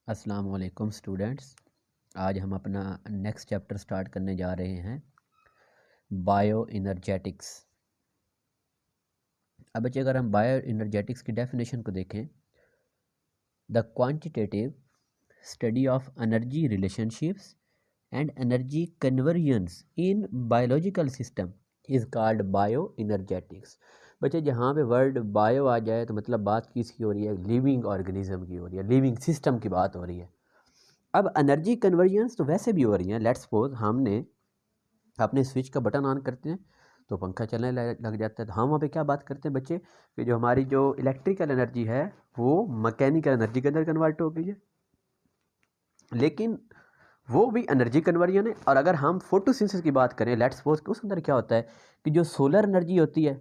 अस्सलाम वालेकुम स्टूडेंट्स। आज हम अपना नेक्स्ट चैप्टर स्टार्ट करने जा रहे हैं बायो इनर्जेटिक्स। अब बच्चे अगर हम बायो इनर्जेटिक्स की डेफिनेशन को देखें, the quantitative study of energy relationships and energy conversions in biological system is called bioenergetics. बच्चे जहाँ पे वर्ड बायो आ जाए तो मतलब बात किसकी हो रही है? लिविंग ऑर्गेनिज्म की हो रही है, लिविंग सिस्टम की बात हो रही है। अब एनर्जी कन्वर्जन्स तो वैसे भी हो रही हैं। लेट्स सपोज हमने अपने स्विच का बटन ऑन करते हैं तो पंखा चलने लग जाता है। तो हम वहाँ पे क्या बात करते हैं बच्चे कि जो हमारी जो इलेक्ट्रिकल एनर्जी है वो मैकेनिकल एनर्जी के अंदर कन्वर्ट हो गई है, लेकिन वो भी एनर्जी कन्वर्जन है। और अगर हम फोटोसिंथेसिस की बात करें, लेट्स सपोज कि उस अंदर क्या होता है कि जो सोलर एनर्जी होती है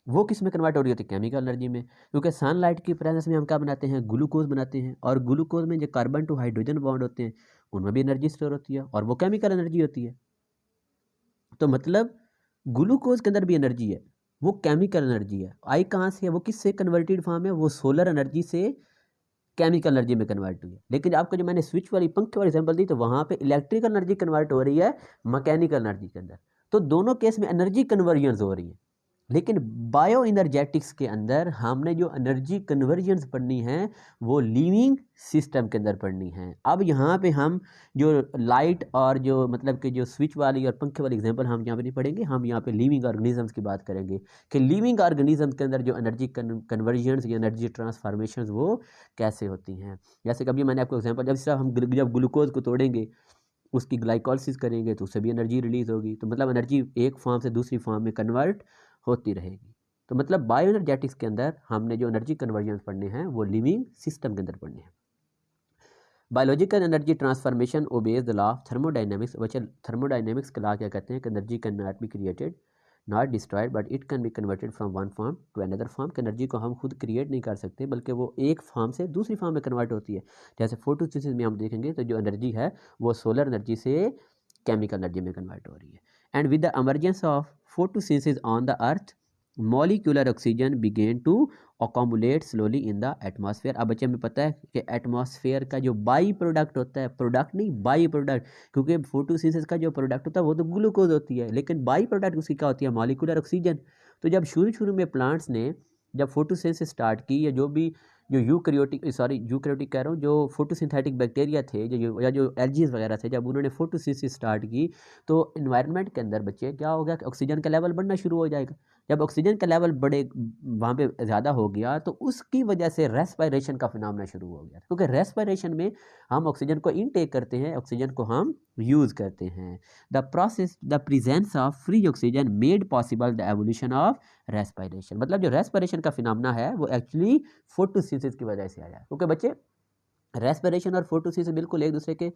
वो किस में कन्वर्ट हो रही होती है? केमिकल एनर्जी में। क्योंकि सनलाइट की प्रेजेंस में हम क्या बनाते हैं? ग्लूकोज बनाते हैं, और ग्लूकोज में जो कार्बन टू हाइड्रोजन बॉन्ड होते हैं उनमें भी एनर्जी स्टोर होती है और वो केमिकल एनर्जी होती है। तो मतलब ग्लूकोज के अंदर भी एनर्जी है, वो केमिकल एनर्जी है। आई कहाँ से है? वो किससे कन्वर्टेड फॉर्म है? वो सोलर एनर्जी से केमिकल एनर्जी में कन्वर्ट हुई है। लेकिन आपको जो मैंने स्विच वाली पंखे वाली एग्जांपल दी तो वहाँ पे इलेक्ट्रिकल एनर्जी कन्वर्ट हो रही है मैकेनिकल एनर्जी के अंदर। तो दोनों केस में एनर्जी कन्वर्जन हो रही है। लेकिन बायो इनर्जेटिक्स के अंदर हमने जो एनर्जी कन्वर्जन्स पढ़नी है वो लिविंग सिस्टम के अंदर पढ़नी है। अब यहाँ पे हम जो लाइट और जो मतलब कि जो स्विच वाली और पंखे वाली एग्जांपल हम यहाँ पे नहीं पढ़ेंगे, हम यहाँ पे लिविंग ऑर्गेनिजम्स की बात करेंगे कि लिविंग ऑर्गेनिजम्स के अंदर जो एनर्जी कन्वर्जन्स या एनर्जी ट्रांसफॉर्मेशन वो कैसे होती हैं। जैसे कभी मैंने आपको एग्जाम्पल, जब ग्लूकोज को तोड़ेंगे उसकी ग्लाइकोलिसिस करेंगे तो उससे भी एनर्जी रिलीज होगी। तो मतलब एनर्जी एक फॉर्म से दूसरी फॉर्म में कन्वर्ट होती रहेगी। तो मतलब बायो एनर्जेटिक्स के अंदर हमने जो एनर्जी कन्वर्जन पढ़ने हैं वो लिविंग सिस्टम के अंदर पढ़ने हैं। Biological energy transformation obeys the law of thermodynamics. बच्चे थर्मोडाइनमिक्स का लॉ क्या कहते हैं कि energy can not be created not destroyed but it can be converted from one form to another form. कि एनर्जी को हम खुद क्रिएट नहीं कर सकते बल्कि वो एक फॉर्म से दूसरी फॉर्म में कन्वर्ट होती है। जैसे फोटोसिंथेसिस में हम देखेंगे तो जो एनर्जी है वो सोलर एनर्जी से केमिकल एनर्जी में कन्वर्ट हो रही है। And with the emergence of photosynthesis on the earth molecular oxygen began to accumulate slowly in the atmosphere. अब बच्चे हमें पता है कि एटमॉस्फेयर का जो बाई प्रोडक्ट होता है, प्रोडक्ट नहीं बाई प्रोडक्ट, क्योंकि फोटोसिंथेसिस का जो प्रोडक्ट होता है वो तो ग्लूकोज होती है, लेकिन बाई प्रोडक्ट उसकी क्या होती है? Molecular oxygen. तो जब शुरू शुरू में प्लांट्स ने जब फोटोसिंथेसिस स्टार्ट की, या जो भी जो यूकैरियोटिक कह रहा हूँ, जो फोटोसिंथेटिक बैक्टीरिया थे या जो एल्जीज वगैरह थे, जब उन्होंने फोटोसिंथेसिस स्टार्ट की तो इन्वायरमेंट के अंदर बच्चे क्या हो गया कि ऑक्सीजन का लेवल बढ़ना शुरू हो जाएगा। जब ऑक्सीजन का लेवल बढ़े वहाँ पे ज़्यादा हो गया तो उसकी वजह से रेस्पिरेशन का फिनोमेना शुरू हो गया, क्योंकि रेस्पिरेशन में हम ऑक्सीजन को इनटेक करते हैं, ऑक्सीजन को हम यूज़ करते हैं। The presence of free oxygen made possible the evolution of respiration. मतलब जो रेस्पिरेशन का फिनोमेना है वो एक्चुअली फोटोसिंथेसिस की वजह से आया है। क्योंकि बच्चे रेस्पिरेशन और फोटोसिंथेसिस बिल्कुल एक दूसरे के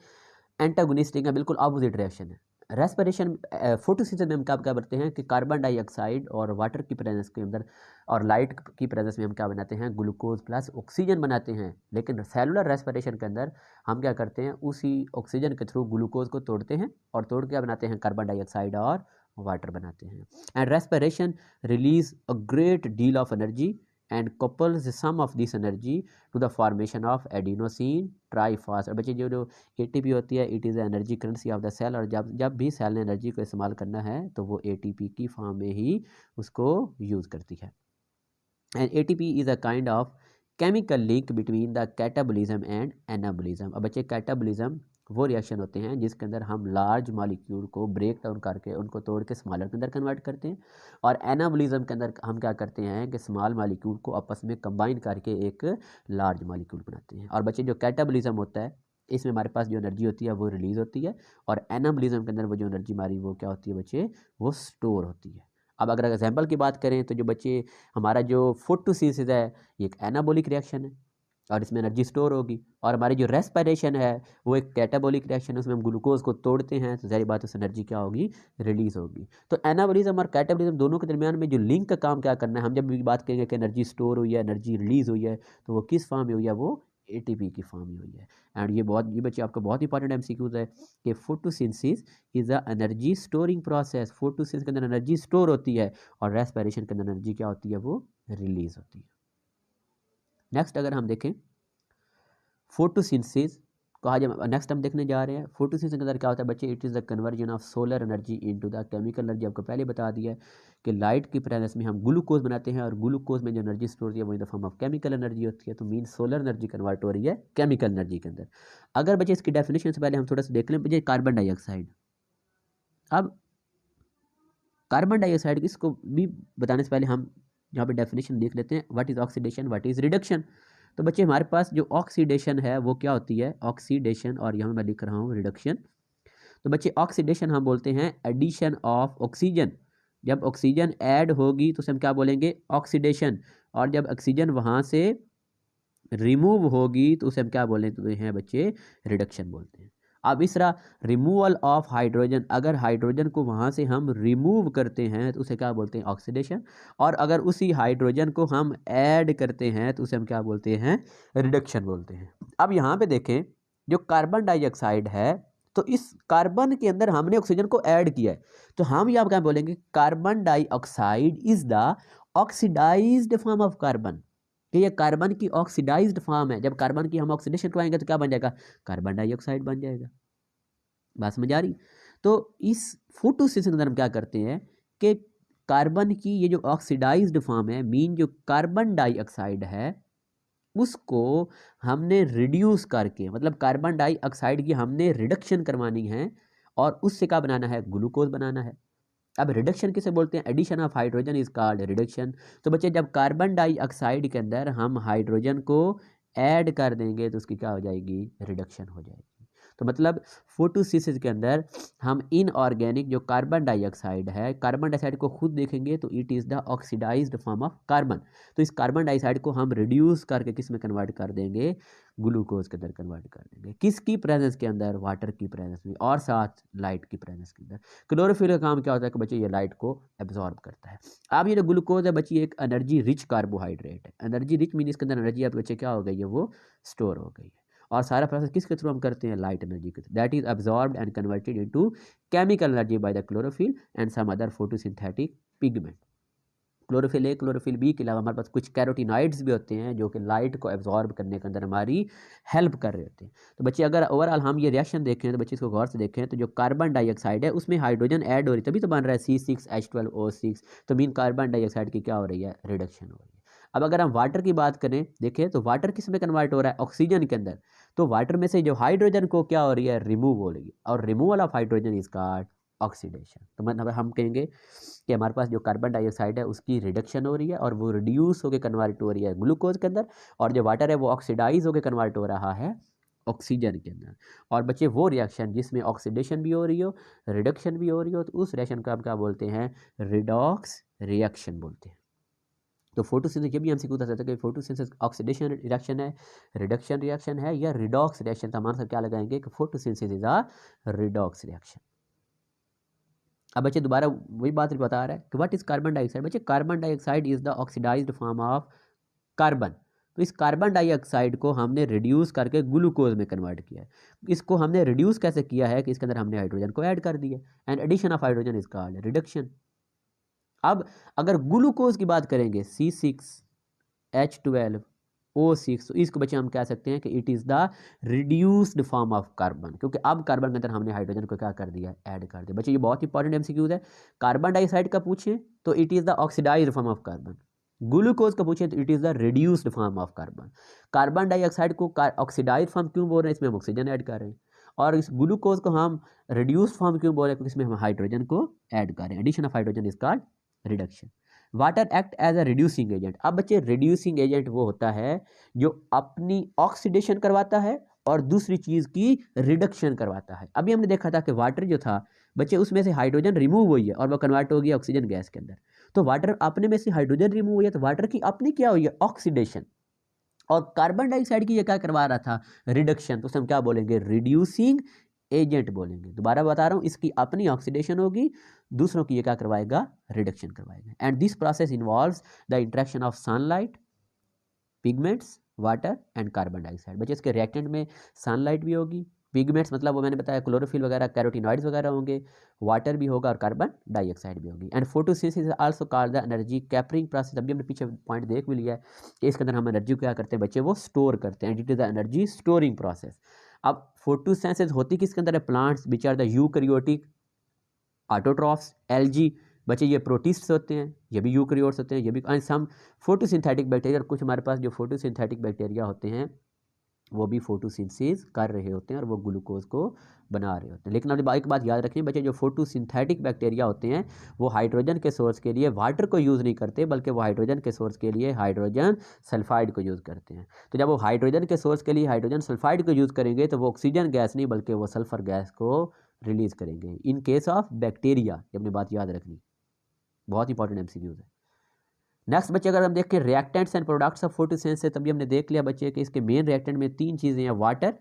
एंटागोनिस्टिक है, बिल्कुल ऑपोजिट रिएक्शन है। रेस्पिरेशन फोटोसिंथेसिस में हम क्या करते हैं कि कार्बन डाइऑक्साइड और वाटर की प्रेजेंस के अंदर और लाइट की प्रेजेंस में हम क्या बनाते हैं? ग्लूकोज प्लस ऑक्सीजन बनाते हैं। लेकिन सेलुलर रेस्पिरेशन के अंदर हम क्या करते हैं? उसी ऑक्सीजन के थ्रू ग्लूकोज को तोड़ते हैं और तोड़ के बनाते हैं कार्बन डाइऑक्साइड और वाटर बनाते हैं। And respiration release a great deal of energy and couples some of this energy to the formation of adenosine triphosphate। और बच्चे जो ATP होती है, it is energy currency of the cell, और जब जब भी सेल ने एनर्जी को इस्तेमाल करना है तो वो ATP की फॉर्म में ही उसको यूज़ करती है। And ATP is a kind of chemical link between the catabolism and anabolism. अब बच्चे कैटाबोलिज्म वो रिएक्शन होते हैं जिसके अंदर हम लार्ज मॉलिक्यूल को ब्रेक डाउन करके उनको तोड़ के स्मॉलर के अंदर कन्वर्ट करते हैं, और एनाबोलिज्म के अंदर हम क्या करते हैं कि स्मॉल मॉलिक्यूल को आपस में कंबाइन करके एक लार्ज मॉलिक्यूल बनाते हैं। और बच्चे जो कैटाबोलिज्म होता है इसमें हमारे पास जो एनर्जी होती है वो रिलीज़ होती है, और एनाबोलिज्म के अंदर वो जो एनर्जी हमारी वो क्या होती है बच्चे? वो स्टोर होती है। अब अगर एग्जाम्पल की बात करें तो जो बच्चे हमारा जो फोटोसिंथेसिस है ये एक एनाबॉलिक रिएक्शन है और इसमें एनर्जी स्टोर होगी, और हमारी जो रेस्पिरेशन है वो एक कैटाबॉलिक रिएक्शन है, उसमें हम ग्लूकोज को तोड़ते हैं तो जाहिर बात है उस एनर्जी क्या होगी? रिलीज होगी। तो एनाबॉलिज्म और कैटाबॉलिज्म दोनों के दरमियान में जो लिंक का काम क्या करना है, हम जब भी बात करेंगे कि एनर्जी स्टोर हुई है, एनर्जी रिलीज हुई है, तो वो किस फॉर्म में हुई है? वो ATP की फॉर्म में हुई है। एंड ये बच्चे आपका बहुत इंपॉर्टेंट MCQs है कि photosynthesis is a energy storing process. Photosynthesis के अंदर एनर्जी स्टोर होती है और रेस्पिरेशन के अंदर एनर्जी क्या होती है? वो रिलीज होती है। नेक्स्ट अगर हम देखें फोटोसिंथेसिस को आज हम नेक्स्ट हम देखने जा रहे हैं। फोटोसिंथेसिस के अंदर क्या होता है बच्चे, it is the conversion of solar energy into the chemical energy. आपको पहले बता दिया है कि लाइट की प्रेजेंस में हम ग्लूकोज बनाते हैं, और ग्लूकोज में जो एनर्जी स्टोर होती है वो in the form of chemical energy होती है। तो मीन सोलर एनर्जी कन्वर्ट हो रही है केमिकल एनर्जी के अंदर। अगर बच्चे इसकी डेफिनेशन से पहले हम थोड़ा सा देख लें बच्चे, कार्बन डाइऑक्साइड। अब कार्बन डाइऑक्साइड इसको भी बताने से पहले हम यहाँ पे डेफिनेशन देख लेते हैं, what is oxidation, what is reduction. तो बच्चे हमारे पास जो ऑक्सीडेशन है वो क्या होती है, ऑक्सीडेशन, और यहाँ मैं लिख रहा हूँ रिडक्शन। तो बच्चे ऑक्सीडेशन हम बोलते हैं एडिशन ऑफ ऑक्सीजन। जब ऑक्सीजन ऐड होगी तो उसे हम क्या बोलेंगे, ऑक्सीडेशन। और जब ऑक्सीजन वहाँ से रिमूव होगी तो उसे हम क्या बोलते हैं बच्चे, रिडक्शन बोलते हैं। अब इस तरह रिमूवल ऑफ हाइड्रोजन, अगर हाइड्रोजन को वहाँ से हम रिमूव करते हैं तो उसे क्या बोलते हैं, ऑक्सीडेशन। और अगर उसी हाइड्रोजन को हम ऐड करते हैं तो उसे हम क्या बोलते हैं, रिडक्शन बोलते हैं। अब यहाँ पे देखें, जो कार्बन डाइऑक्साइड है, तो इस कार्बन के अंदर हमने ऑक्सीजन को ऐड किया है, तो हम यहाँ क्या बोलेंगे, carbon dioxide is the oxidised form of carbon, कि ये कार्बन की ऑक्सीडाइज्ड फॉर्म है। जब कार्बन की हम ऑक्सीडेशन करवाएंगे तो क्या बन जाएगा, कार्बन डाइऑक्साइड बन जाएगा। बात समझ आ रही। तो इस फोटोसिंथेसिस के अंदर हम क्या करते हैं कि कार्बन की ये जो ऑक्सीडाइज्ड फॉर्म है, मीन जो कार्बन डाइऑक्साइड है, उसको हमने रिड्यूस करके, मतलब कार्बन डाइऑक्साइड की हमने रिडक्शन करवानी है, और उससे क्या बनाना है, ग्लूकोज बनाना है। अब रिडक्शन किसे बोलते हैं, addition of hydrogen is called reduction. तो बच्चे जब कार्बन डाइऑक्साइड के अंदर हम हाइड्रोजन को ऐड कर देंगे तो उसकी क्या हो जाएगी, रिडक्शन हो जाएगी। तो मतलब फोटोसिंथेसिस के अंदर हम इनऑर्गेनिक जो कार्बन डाइऑक्साइड है, कार्बन डाइऑक्साइड को खुद देखेंगे तो it is the oxidised form of carbon. तो इस कार्बन डाइऑक्साइड को हम रिड्यूस करके किस में कन्वर्ट कर देंगे, ग्लूकोज के अंदर कन्वर्ट कर देंगे। किसकी प्रेजेंस के अंदर, वाटर की प्रेजेंस में, और साथ लाइट की प्रेजेंस के अंदर। क्लोरोफिल का काम क्या होता है कि बच्चे ये लाइट को एब्जॉर्ब करता है। अब ये जो ग्लूकोज है बच्चे एक एनर्जी रिच कार्बोहाइड्रेट है। एनर्जी रिच मीन इसके अंदर एनर्जी आपके बच्चे क्या हो गई है, वो स्टोर हो गई है। और सारा प्रोसेस किसके थ्रू हम करते हैं, लाइट एनर्जी के through, that is absorbed and converted into chemical energy by the chlorophyll and some other photosynthetic pigment. Chlorophyll A, chlorophyll B के अलावा हमारे पास कुछ कैरोटिनॉइड्स भी होते हैं जो कि लाइट को एब्जॉर्ब करने के अंदर हमारी हेल्प कर रहे होते हैं। तो बच्चे अगर ओवरऑल हम ये रिएक्शन देखें तो बच्चे इसको गौर से देखें, तो जो कार्बन डाइऑक्साइड है उसमें हाइड्रोजन ऐड हो रही है, तभी तो बन रहा है C6H12O6। तो मीन कार्बन डाइऑक्साइड की क्या हो रही है, रिडक्शन हो रही है। अब अगर हम वाटर की बात करें, देखें तो वाटर किस में कन्वर्ट हो रहा है, ऑक्सीजन के अंदर। तो वाटर में से जो हाइड्रोजन को क्या हो रही है, रिमूव हो रही है, और removal of hydrogen is called oxidation. तो मतलब हम कहेंगे कि हमारे पास जो कार्बन डाइऑक्साइड है उसकी रिडक्शन हो रही है, और वो रिड्यूस होकर कन्वर्ट हो रही है ग्लूकोज के अंदर, और जो वाटर है वो ऑक्सीडाइज होकर कन्वर्ट हो रहा है ऑक्सीजन के अंदर। और बच्चे वो रिएक्शन जिसमें ऑक्सीडेशन भी हो रही हो, रिडक्शन भी हो रही हो, तो उस रिएक्शन को हम क्या बोलते हैं, रिडॉक्स रिएक्शन बोलते हैं। तो फोटोसिंथेसिस ये भी हमसे पूछा जाता है कि फोटोसिंथेसिस ऑक्सीडेशन रिएक्शन है, रिडक्शन रिएक्शन है, या रिडॉक्स रिएक्शन। तो हम आंसर क्या लगाएंगे कि photosynthesis is a redox reaction. अब बच्चे दोबारा वही बात बता रहा है कि व्हाट इज कार्बन डाइऑक्साइड। बच्चे carbon dioxide is the oxidised form of carbon. तो इस कार्बन डाइऑक्साइड को हमने रिड्यूस करके ग्लूकोज में कन्वर्ट किया है। इसको हमने रिड्यूस कैसे किया है कि इसके अंदर हमने हाइड्रोजन को ऐड कर दिया, and addition of hydrogen is called reduction. अब अगर ग्लूकोज की बात करेंगे C6H12O6, तो इसको बच्चे हम कह सकते हैं कि it is the reduced form of carbon, क्योंकि अब कार्बन के अंदर हमने हाइड्रोजन को क्या कर दिया, ऐड कर दिया। बच्चे ये बहुत इंपॉर्टेंट एमसीक्यूज है। कार्बन डाइऑक्साइड का पूछें तो it is the oxidised form of carbon, glucose का पूछें तो it is the reduced form of carbon. Carbon dioxide को ऑक्सीडाइज्ड फॉर्म क्यों बोल रहे हैं, इसमें हम ऑक्सीजन ऐड कर रहे हैं, और इस ग्लूकोज को हम रिड्यूस फॉर्म क्यों बोल रहे हैं, क्योंकि इसमें हम हाइड्रोजन को ऐड कर रहे हैं। Addition of hydrogen is called reduction. Water act as a reducing agent. अब बच्चे रिड्यूसिंग एजेंट वो होता है जो अपनी ऑक्सीडेशन करवाता है और दूसरी चीज़ की रिडक्शन करवाता है। अभी हमने देखा था कि वाटर जो था बच्चे उसमें से हाइड्रोजन रिमूव हुई है और वो कन्वर्ट हो गया ऑक्सीजन गैस के अंदर। तो वाटर अपने में से हाइड्रोजन रिमूव हुई है, तो वाटर की अपनी क्या हुई है, ऑक्सीडेशन। और कार्बन डाइऑक्साइड की ये क्या करवा रहा था, रिडक्शन। तो उसे हम क्या बोलेंगे, रिड्यूसिंग एजेंट बोलेंगे। दोबारा बता रहा हूँ, इसकी अपनी ऑक्सीडेशन होगी, दूसरों की ये क्या करवाएगा, रिडक्शन करवाएगा। And this process involves the interaction of sunlight, pigments, water and carbon dioxide. बच्चे इसके रिएक्टेंट में सनलाइट भी होगी, पिगमेंट्स मतलब वो मैंने बताया क्लोरोफिल वगैरह, कैरोटिनॉइड्स वगैरह होंगे, वाटर भी होगा और कार्बन डाइऑक्साइड भी होगी। And photosynthesis also called the energy capturing process. अभी हमने पीछे पॉइंट देख भी लिया है कि इसके अंदर हम एनर्जी को क्या करते हैं बच्चे, वो स्टोर करते हैं, and it is the energy storing process. अब फोटोसिंथेसिस होती किसके अंदर है, plants which are the eukaryotic, autotrophs, algae, बच्चे ये प्रोटिस्ट होते हैं, ये भी यूकैरियोट्स होते हैं, ये भी सम फोटोसिंथेटिक बैक्टीरिया, और कुछ हमारे पास जो फोटोसिंथेटिक बैक्टीरिया होते हैं वो भी फोटोसिंथेसिस कर रहे होते हैं और वो ग्लूकोज को बना रहे होते हैं। लेकिन अब एक बात याद रखिए बच्चे, जो फोटोसिंथेटिक बैक्टीरिया होते हैं वो हाइड्रोजन के सोर्स के लिए वाटर को यूज़ नहीं करते, बल्कि वो हाइड्रोजन के सोर्स के लिए हाइड्रोजन सल्फाइड को यूज़ करते हैं। तो जब वो हाइड्रोजन के सोर्स के लिए हाइड्रोजन सल्फाइड को यूज़ करेंगे तो वो ऑक्सीजन गैस नहीं बल्कि वो सल्फर गैस को रिलीज़ करेंगे इन केस ऑफ बैक्टीरिया। ये अपनी बात याद रखनी, बहुत इंपॉर्टेंट एमसीक्यूज है। नेक्स्ट बच्चे अगर हम देखें reactants and products of photosynthesis, तभी हमने देख लिया बच्चे कि इसके मेन रिएक्टेंट में तीन चीज़ें हैं, water,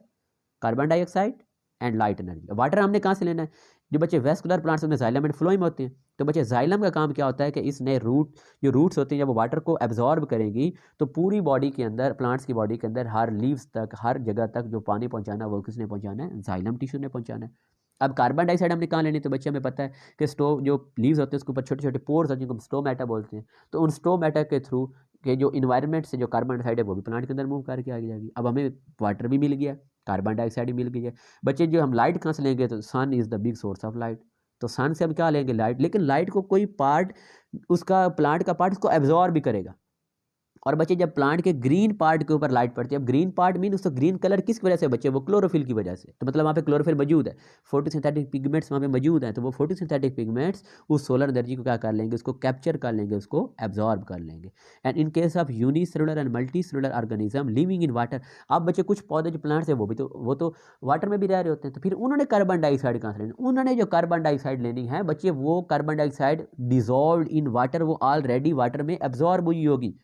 carbon dioxide and light energy. Water हमने कहाँ से लेना है, जो बच्चे वेस्कुलर प्लांट्स में जाइलम एंड फ्लोएम होते हैं, तो बच्चे जाइलम का काम क्या होता है कि इसने जो रूट्स होती हैं जब वो वाटर को एब्जॉर्ब करेंगी तो पूरी बॉडी के अंदर, प्लांट्स की बॉडी के अंदर हर लीव्स तक, हर जगह तक जो पानी पहुंचाना है वो किसने पहुंचाना है, जाइलम टिश्यू ने पहुंचाना है। अब कार्बन डाइऑक्साइड हमने कहाँ लेनी, तो बच्चे हमें पता है कि जो लीव्स होते हैं उसके ऊपर छोटे छोटे पोर्स होते हैं जिनको हम स्टोमेटा बोलते हैं, तो उन स्टोमेटा के थ्रू के जो इन्वायरमेंट से जो कार्बन डाइऑक्साइड है वो भी प्लांट के अंदर मूव करके आ जाएगी। अब हमें वाटर भी मिल गया, कार्बन डाइऑक्साइड भी मिल गई है। बच्चे जो हम लाइट कहाँ से लेंगे, तो sun is the big source of light, तो सन से हम क्या लेंगे, लाइट। लेकिन लाइट को कोई पार्ट, उसका प्लांट का पार्ट उसको एब्जॉर्ब भी करेगा। और बच्चे जब प्लांट के ग्रीन पार्ट के ऊपर लाइट पड़ती है, अब ग्रीन पार्ट मीन उसका ग्रीन कलर किस वजह से बच्चे, वो क्लोरोफिल की वजह से, तो मतलब वहाँ पे क्लोरोफिल मौजूद है, फोटोसिंथेटिक पिगमेंट्स वहाँ पे मौजूद हैं, तो वो फोटोसिंथेटिक पिगमेंट्स उस सोलर एनर्जी को क्या कर लेंगे, उसको कैप्चर कर लेंगे, उसको एब्जॉर्ब कर लेंगे। And in case of unicellular and multi cellular organism living in water, अब बच्चे कुछ पौधे जो प्लांट्स है वो तो वाटर में भी रह रहे होते हैं, तो फिर उन्होंने कार्बन डाइऑक्साइड कहाँ से लेनी, उन्होंने जो कार्बन डाइऑक्साइड लेनी है बच्चे, वो carbon dioxide dissolve in water, वो ऑलरेडी वाटर में एब्जॉर्ब हुई होगी,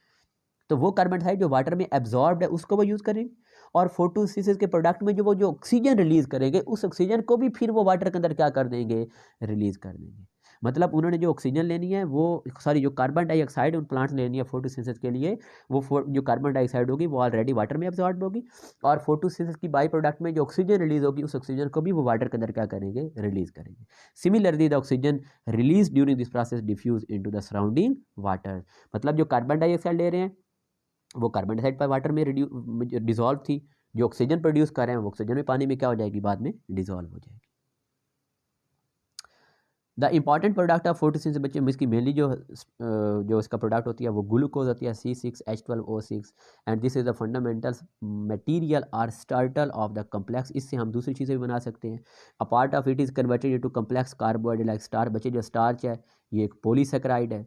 तो वो कार्बन डाइऑक्साइड जो वाटर में एब्जॉर्ब्ड है उसको वो यूज़ करेंगे। और फोटोसिंथेसिस के प्रोडक्ट में जो ऑक्सीजन रिलीज़ करेंगे, उस ऑक्सीजन को भी फिर वो वाटर के अंदर क्या कर देंगे, रिलीज़ कर देंगे। मतलब उन्होंने जो ऑक्सीजन लेनी है वो, सॉरी, जो कार्बन डाइऑक्साइड उन प्लांट्स लेनी है फोटोसिंथेसिस के लिए, वो जो कार्बन डाइऑक्साइड होगी वो ऑलरेडी वाटर में एब्जॉर्ब होगी, और फोटोसिंथेसिस की बाई प्रोडक्ट में जो ऑक्सीजन रिलीज होगी उस ऑक्सीजन को भी वो वाटर के अंदर क्या करेंगे, रिलीज करेंगे। Similarly the oxygen release during this process diffuse into the surrounding water. मतलब जो कार्बन डाइऑक्साइड ले रहे हैं वो कार्बन डाइऑक्साइड पर वाटर में डिजॉल्व थी, जो ऑक्सीजन प्रोड्यूस कर रहे हैं वो ऑक्सीजन में पानी में क्या हो जाएगी, बाद में डिजॉल्व हो जाएगी। The important product of photosynthesis बच्चे, इसकी मेनली जो इसका प्रोडक्ट होती है वो ग्लूकोज होती है, C6H12O6, and this is the fundamental material और स्टार्टल ऑफ द कम्प्लेक्स। इससे हम दूसरी चीज़ें भी बना सकते हैं। अ part of it is converted into complex carbohydrate like starch. बच्चे जो स्टार्च है ये एक पॉलीसेकेराइड है,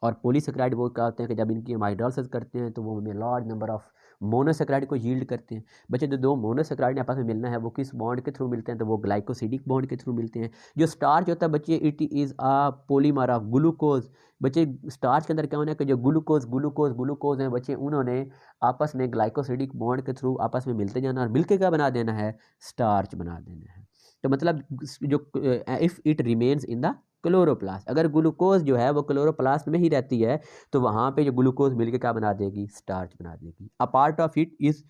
और पॉलीसेकेराइड वो क्या होते हैं कि जब इनकी हम हाइड्रोलाइसिस करते हैं तो वो हमें लार्ज नंबर ऑफ मोनोसेकेराइड को यील्ड करते हैं। बच्चे जो दो मोनोसेकेराइड आपस में मिलना है वो किस बॉन्ड के थ्रू मिलते हैं, तो वो ग्लाइकोसिडिक बॉन्ड के थ्रू मिलते हैं। जो स्टार्च होता है बच्चे, it is a polymer of glucose. बच्चे स्टार्च के अंदर क्या होना है कि जो ग्लूकोज हैं बच्चे, उन्होंने आपस में ग्लाइकोसिडिक बॉन्ड के थ्रू आपस में मिलते जाना और मिलके क्या बना देना है, स्टार्च बना देना है। तो मतलब जो if it remains in the chloroplast, अगर ग्लूकोज जो है वो क्लोरोप्लास्ट में ही रहती है तो वहाँ पे जो ग्लूकोज मिलके क्या बना देगी, स्टार्च बना देगी। A part of it is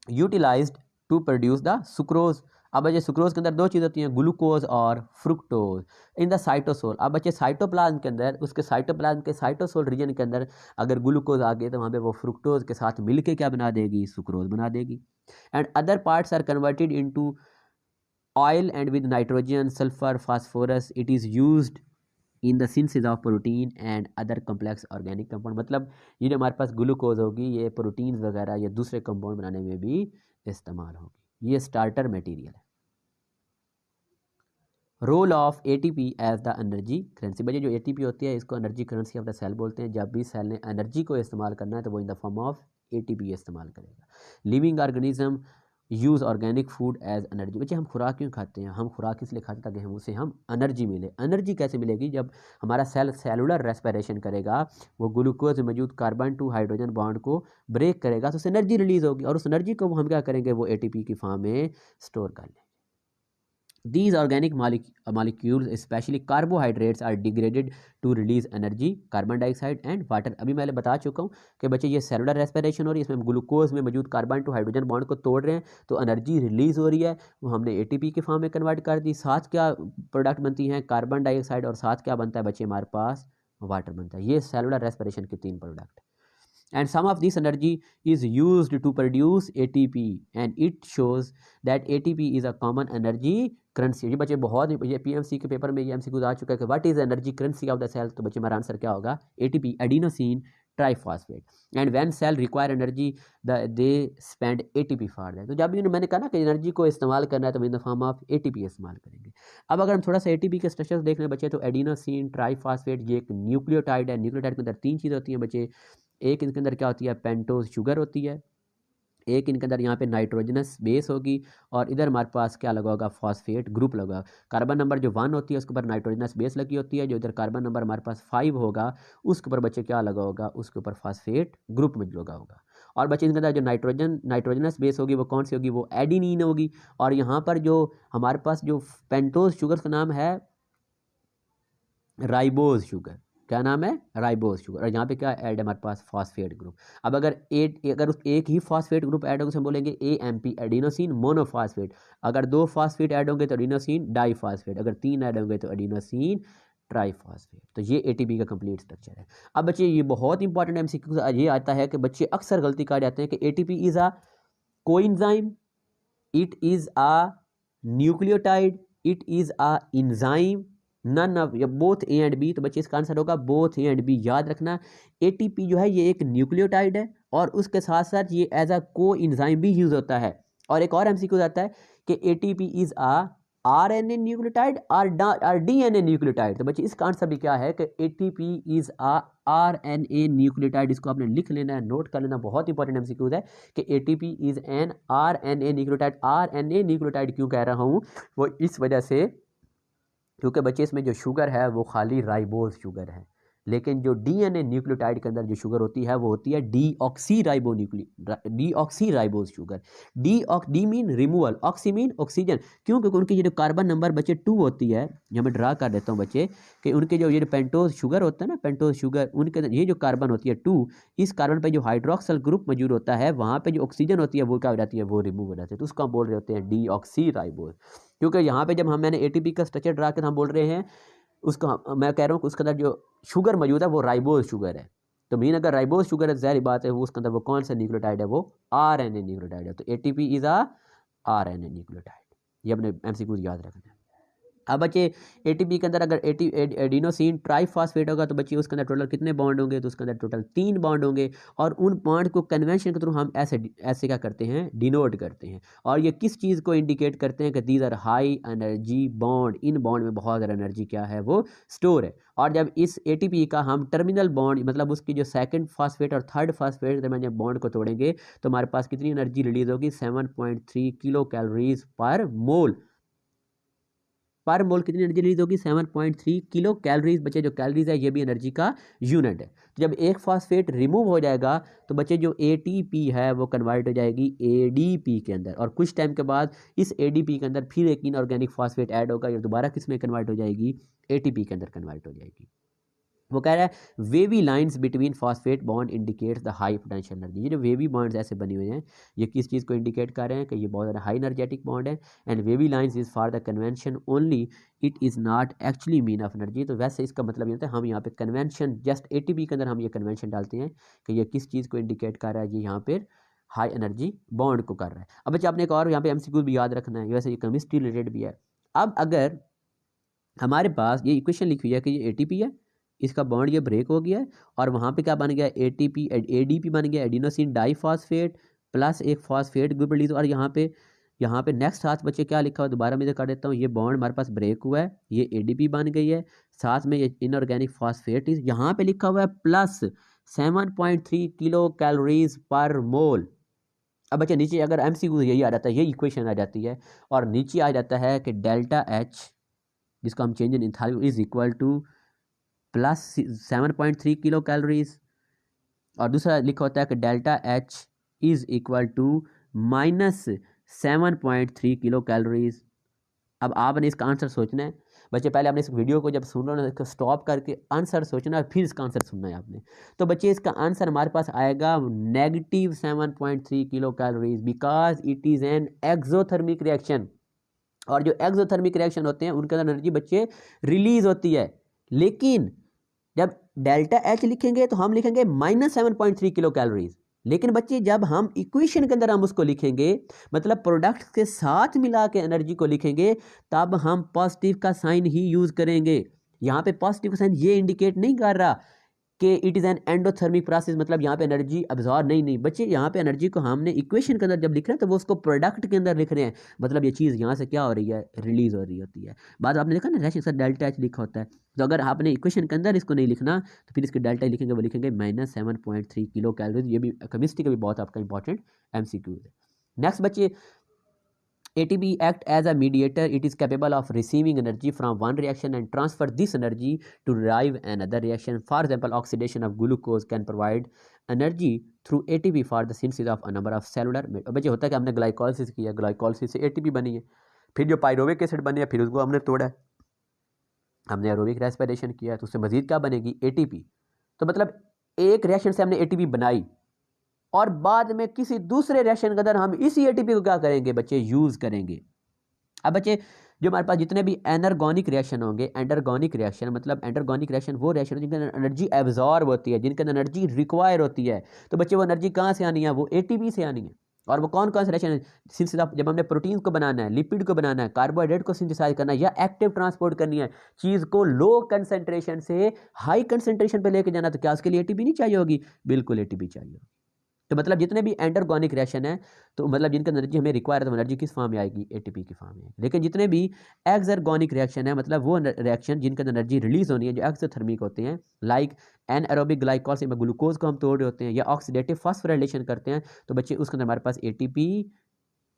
utilised to produce the sucrose. अब बच्चे सुक्रोज के अंदर दो चीज़ होती हैं, ग्लूकोज और फ्रुक्टोज इन द साइटोसोल। अब बच्चे साइटोप्लाज्म के अंदर, उसके साइटोप्लाज्म के साइटोसोल रीजन के अंदर अगर ग्लूकोज आ गए तो वहाँ पे वो फ्रुक्टोज के साथ मिलके क्या बना देगी, सुक्रोज बना देगी। And other parts are converted into oil and with nitrogen, sulfur, phosphorus. It is used in the synthesis of protein and other complex organic compound। मतलब ये जो हमारे पास ग्लूकोज होगी ये प्रोटीन्स वगैरह या दूसरे कंपाउंड बनाने में भी इस्तेमाल होगी। ये स्टार्टर मटेरियल है। Role of ATP as the energy currency. बच्चे जो एटीपी होती है इसको energy currency of the cell बोलते हैं। जब भी सेल ने एनर्जी को इस्तेमाल करना है तो वो in the form of ATP इस्तेमाल करेगा। Living organism use organic food as energy. बच्चे हम खुराक क्यों खाते हैं, हम खुराक इसलिए खाते हैं ताकि हम उसे हम एनर्जी मिले। एनर्जी कैसे मिलेगी, जब हमारा सेल सेलुलर रेस्पिरेशन करेगा, वो ग्लूकोज में मौजूद कार्बन टू हाइड्रोजन बॉन्ड को ब्रेक करेगा तो उससे एनर्जी रिलीज होगी, और उस एनर्जी को हम क्या करेंगे, वो एटीपी की फॉर्म में स्टोर कर लेंगे। These organic molecules, especially carbohydrates, are degraded to release energy, carbon dioxide and water. अभी मैंने बता चुका हूँ कि बच्चे ये सेलुलर रेस्पिरेशन हो रही है, इसमें ग्लूकोज में मौजूद कार्बन टू हाइड्रोजन बॉन्ड को तोड़ रहे हैं, तो एनर्जी रिलीज हो रही है, वो हमने एटीपी के फॉर्म में कन्वर्ट कर दी। साथ क्या प्रोडक्ट बनती हैं, कार्बन डाइऑक्साइड, और साथ क्या बनता है बच्चे हमारे पास, वाटर बनता है। ये सेलुलर रेस्पिरेशन के 3 product. And some of this energy is used to produce ATP, and it shows that ATP is a common energy currency। ये बच्चे बहुत ये पीएमसी के पेपर में ये एमसीक्यू आ चुका है कि what is energy currency of the cell, तो बच्चे हमारा आंसर क्या होगा, ATP, adenosine triphosphate. And when cell require energy they spend ATP for that. तो जब भी मैंने कहा ना कि एनर्जी को इस्तेमाल करना है तो इन द फॉर्म ऑफ एटीपी इस्तेमाल करेंगे। अब अगर हम थोड़ा सा एटीपी के स्ट्रक्चर देख रहे हैं बच्चे, तो एडिनोसिन ट्राइफॉस्फेट ये एक न्यूक्लियोटाइड है। न्यूक्लियोटाइड के अंदर 3 चीज़ होती हैं बच्चे, एक इनके अंदर क्या होती है, पेंटोज शुगर होती है, एक इनके अंदर यहाँ पे नाइट्रोजनस बेस होगी, और इधर हमारे पास क्या लगा होगा, फॉस्फेट ग्रुप लगा। कार्बन नंबर जो 1 होती है उसके ऊपर नाइट्रोजनस बेस लगी होती है, जो इधर कार्बन नंबर हमारे पास 5 होगा उसके ऊपर बच्चे क्या लगा होगा, उसके ऊपर फॉस्फेट ग्रुप में लगा होगा। और बच्चे इनके अंदर जो नाइट्रोजनस बेस होगी वो कौन सी होगी, वो एडिनिन होगी। और यहाँ पर जो हमारे पास जो पेंटोज शुगर का नाम है राइबोज शुगर, क्या नाम है, राइबोज शुगर। और यहाँ पे क्या ऐड है हमारे पास, फॉस्फेट ग्रुप। अब अगर उस एक ही फॉस्फेट ग्रुप ऐड होगा तो हम बोलेंगे एएमपी, एडिनोसिन मोनोफॉस्फेट। अगर 2 फॉस्फेट ऐड होंगे तो एडिनोसिन डाइफॉस्फेट, अगर 3 ऐड होंगे तो एडिनोसिन ट्राइफॉस्फेट। तो ये एटीपी का कंप्लीट स्ट्रक्चर है। अब बच्चे ये बहुत इंपॉर्टेंट एमसीक्यू ये आता है कि बच्चे अक्सर गलती कर जाते हैं कि ATP is a coenzyme, it is a nucleotide, it is a enzyme, none of, or both A and B. तो बच्चे इसका आंसर होगा बोथ ए एंड बी। याद रखना एटीपी जो है ये एक न्यूक्लियोटाइड है, और उसके साथ साथ ये एज अ को इंजाइम भी यूज होता है। और एक और एमसीक्यू आता है कि ATP is a RNA nucleotide और डीएनए न्यूक्लियोटाइड। तो बच्चे इसका आंसर भी क्या है कि ATP is a RNA nucleotide. इसको आपने लिख लेना है, नोट कर लेना, बहुत इंपॉर्टेंट एमसीक्यूज है कि ATP is an RNA nucleotide. RNA nucleotide क्यों कह रहा हूँ, वो इस वजह से क्योंकि बच्चे इसमें जो शुगर है वो खाली राइबोज शुगर है, लेकिन जो डीएनए न्यूक्लियोटाइड के अंदर जो शुगर होती है वो होती है deoxy ribose sugar. D mean removal, oxy mean oxygen. क्यों, क्योंकि उनकी जो कार्बन नंबर बच्चे 2 होती है, ये मैं ड्रा कर देता हूँ बच्चे कि उनके जो ये पेंटोज शुगर होता है ना, पेंटोज शुगर, उनके अंदर ये जो कार्बन होती है 2, इस कार्बन पर जो हाइड्रोक्सल ग्रुप मौजूद होता है वहाँ पे जो ऑक्सीजन होती है वो क्या हो जाती है, वो रिमूव हो जाती है। तो उसको हम बोल रहे होते हैं डीऑक्सी राइबोज। क्योंकि यहाँ पे जब मैंने एटीपी का स्ट्रक्चर ड्रा कर हम बोल रहे हैं उसको, मैं कह रहा हूँ कि उसके अंदर जो शुगर मौजूद है वो राइबोज शुगर है। तो मीन अगर राइबोज शुगर है, ज़ाहिर बात है वो उसके अंदर वो कौन सा न्यूक्लियोटाइड है, वो आरएनए न्यूक्लियोटाइड है। तो ATP is a RNA nucleotide. ये अपने एमसीक्यू याद रखना है। अब बच्चे एटीपी के अंदर अगर एडिनोसिन ट्राइफॉस्फेट होगा तो बच्चे उसके अंदर टोटल कितने बॉन्ड होंगे, तो उसके अंदर टोटल 3 बॉन्ड होंगे। और उन बॉन्ड को कन्वेंशन के थ्रू हम ऐसे ऐसे क्या करते हैं, डिनोट करते हैं। और ये किस चीज़ को इंडिकेट करते हैं कि these are high energy bond, इन बॉन्ड में बहुत ज़्यादा एनर्जी क्या है, वो स्टोर है। और जब इस एटीपी का हम टर्मिनल बॉन्ड, मतलब उसकी जो सेकंड फॉस्फेट और थर्ड फॉस्फेट के दरमियान जब बॉन्ड को तोड़ेंगे तो हमारे पास कितनी एनर्जी रिलीज होगी, 7.3 किलो कैलोरीज पर मोल। पर मोल कितनी एनर्जी रिलीज होगी, 7.3 किलो कैलोरीज। बच्चे जो कैलोरीज है ये भी एनर्जी का यूनिट है। तो जब एक फॉस्फेट रिमूव हो जाएगा तो बच्चे जो एटीपी है वो कन्वर्ट हो जाएगी एडीपी के अंदर, और कुछ टाइम के बाद इस एडीपी के अंदर फिर एक इनऑर्गेनिक फॉस्फेट ऐड होगा, ये दोबारा किस में कन्वर्ट हो जाएगी, एटीपी के अंदर कन्वर्ट हो जाएगी। वो कह रहा है wavy lines between phosphate bond indicates the high potential energy. ये जो वेवी बॉन्ड्स ऐसे बने हुए हैं ये किस चीज़ को इंडिकेट कर रहे हैं कि ये बहुत ज़्यादा हाई एनर्जेटिक बॉन्ड है। And wavy lines is for the convention only, it is not actually mean of energy. तो वैसे इसका मतलब ये होता है हम यहाँ पे कन्वेंशन जस्ट एटीपी के अंदर हम ये कन्वेंशन डालते हैं कि ये किस चीज़ को इंडिकेट कर रहा है, ये यहाँ पर हाई एनर्जी बॉन्ड को कर रहा है। अब बच्चे आपने एक और यहाँ पे एमसीक्यू भी याद रखना है, वैसे ये केमिस्ट्री रिलेटेड भी है। अब अगर हमारे पास ये इक्वेशन लिखी हुई है कि ये एटीपी है, इसका बॉन्ड ये ब्रेक हो गया है, और वहाँ पे क्या बन गया, एटीपी एडीपी बन गया, एडिनोसिन डाइफॉस्फेट प्लस एक फॉस्फेट ग्रुप रिलीज। और यहाँ पे नेक्स्ट साथ बच्चे क्या लिखा हुआ, दोबारा मैं कर देता हूँ, ये बॉन्ड हमारे पास ब्रेक हुआ है, ये एडीपी बन गई है, साथ में ये इनऑर्गेनिक फॉस्फेट यहाँ पे लिखा हुआ है प्लस 7.3 किलो कैलोरीज पर मोल। अब बच्चे नीचे अगर एमसीक्यू यही आ जाता है, यही इक्वेशन आ जाती है, और नीचे आ जाता है कि डेल्टा एच, जिसको हम change in enthalpy, is equal to plus 7.3 kilo calories, और दूसरा लिखा होता है कि delta H is equal to minus 7.3 kilo calories. अब आपने इसका आंसर सोचना है बच्चे। पहले आपने इस वीडियो को जब सुन रहे हो इसको स्टॉप करके आंसर सोचना है, फिर इसका आंसर सुनना है आपने। तो बच्चे इसका आंसर हमारे पास आएगा -7.3 kilo calories, because it is an exothermic reaction. और जो एक्सोथर्मिक रिएक्शन होते हैं उनके अंदर एनर्जी बच्चे रिलीज होती है। लेकिन जब डेल्टा एच लिखेंगे तो हम लिखेंगे -7.3 किलो कैलोरीज। लेकिन बच्चे जब हम इक्वेशन के अंदर हम उसको लिखेंगे, मतलब प्रोडक्ट के साथ मिला के एनर्जी को लिखेंगे, तब हम पॉजिटिव का साइन ही यूज करेंगे। यहाँ पे पॉजिटिव का साइन ये इंडिकेट नहीं कर रहा कि it is an endothermic process, मतलब यहाँ पे एनर्जी अब्जॉर्ब नहीं बच्चे, यहाँ पे एनर्जी को हमने इक्वेशन के अंदर जब लिख रहे हैं तो वो उसको प्रोडक्ट के अंदर लिख रहे हैं, मतलब ये चीज़ यहाँ से क्या हो रही है, रिलीज हो रही होती है। बाद आपने देखा ना रिएक्शन सर डेल्टा एच लिखा होता है, तो अगर आपने इक्वेशन के अंदर इसको नहीं लिखना तो फिर इसके डेल्टा लिखेंगे, वो लिखेंगे -7.3 किलो कैलोरीज। ये भी केमिस्ट्री का भी बहुत आपका इंपॉर्टेंट MCQ है। नेक्स्ट बच्चे, ATP act as a mediator. It is capable of receiving energy from one reaction and transfer this energy to derive another reaction. For example, oxidation of glucose can provide energy through ATP for the synthesis of a number of cellular। बच्चे होता है कि हमने glycolysis किया, glycolysis से ATP बनी है, फिर जो पायरोविक एसिड बनी है फिर उसको हमने तोड़ा है, हमने एरोबिक रेस्पिरेशन किया तो उससे मजीद क्या बनेगी, ATP। तो मतलब एक रिएक्शन से हमने ATP बनाई और बाद में किसी दूसरे रिएक्शन के अंदर हम इसी ATP को क्या करेंगे बच्चे, यूज करेंगे। अब बच्चे जो हमारे पास जितने भी एनर्गोनिक रिएक्शन होंगे, एंडरगोनिक रिएक्शन मतलब एंडरगोनिक रिएक्शन वो रिएक्शन जिनके अंदर एनर्जी एब्जॉर्ब होती है, जिनके अंदर एनर्जी रिक्वायर होती है, तो बच्चे वो एनर्जी कहाँ से आनी है, वो ATP से आनी है। और वो कौन कौन से रिएक्शन है, सिंथेसाइज, जब हमने प्रोटीन को बनाना है, लिपिड को बनाना है, कार्बोहाइड्रेट को सिंथेसाइज करना है या एक्टिव ट्रांसपोर्ट करनी है, चीज़ को लो कंसेंट्रेशन से हाई कंसेंट्रेशन पे लेके जाना, तो क्या उसके लिए ATP नहीं चाहिए होगी, बिल्कुल ATP चाहिए। तो मतलब जितने भी एंडरगोनिक रिएक्शन है, तो मतलब जिनका एनर्जी हमें रिक्वायर है तो एनर्जी किस फॉर्म में आएगी, ATP की फॉर्म में आएगी। लेकिन जितने भी एक्सर्गोनिक रिएक्शन है, मतलब वो रिएक्शन जिनका एनर्जी रिलीज होनी है, जो एक्सोथर्मिक होते हैं, लाइक एनएरोबिक ग्लाइकोलिसिस में ग्लूकोज को हम तोड़ रहे होते हैं या ऑक्सीडेटिव फॉस्फोराइलेशन करते हैं, तो बच्चे उसके अंदर हमारे पास ATP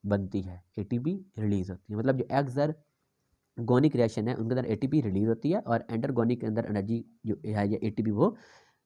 बनती है, ATP रिलीज होती है। मतलब जो एक्सर्गोनिक रिएक्शन है उनके अंदर ATP रिलीज होती है और एंडरगोनिक के अंदर एनर्जी जो है या ATP वो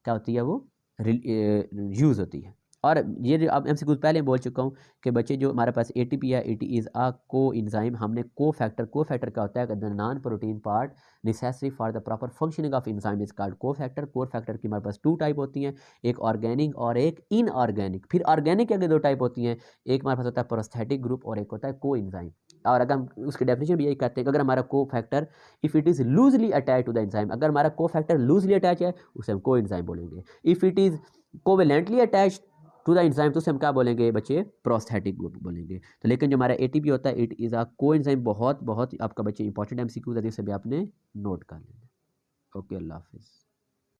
क्या होती है, वो यूज़ होती है। और ये जो अब MCQ पहले बोल चुका हूँ कि बच्चे जो हमारे पास ATP है, इट इज़ अ को इंजाइम। हमने को फैक्टर क्या होता है, the non protein part necessary for the proper functioning of enzyme is called को फैक्टर। को फैक्टर की हमारे पास 2 टाइप होती हैं, एक ऑर्गेनिक और एक इनऑर्गेनिक। फिर ऑर्गेनिक के आगे 2 टाइप होती हैं, एक हमारे पास होता है प्रोस्थेटिक ग्रुप और एक होता है को इंजाइम। और अगर हम उसकी डेफिनेशन भी यही कहते हैं कि अगर हमारा cofactor if it is loosely attach to the enzyme, अगर हमारा को फैक्टर लूजली अटैच है उसे हम को इंजाइम बोलेंगे। If it is covalently attach to the enzyme तो उसे हम क्या बोलेंगे बच्चे, प्रोस्थेटिक ग्रुप बोलेंगे। तो लेकिन जो हमारा ATP होता है, इट इज़ अ को इंजाइम। बहुत बहुत आपका बच्चे इंपॉर्टेंट MCQ है, जिसे भी आपने नोट कर लेना। ओके, अल्लाह हाफिज़।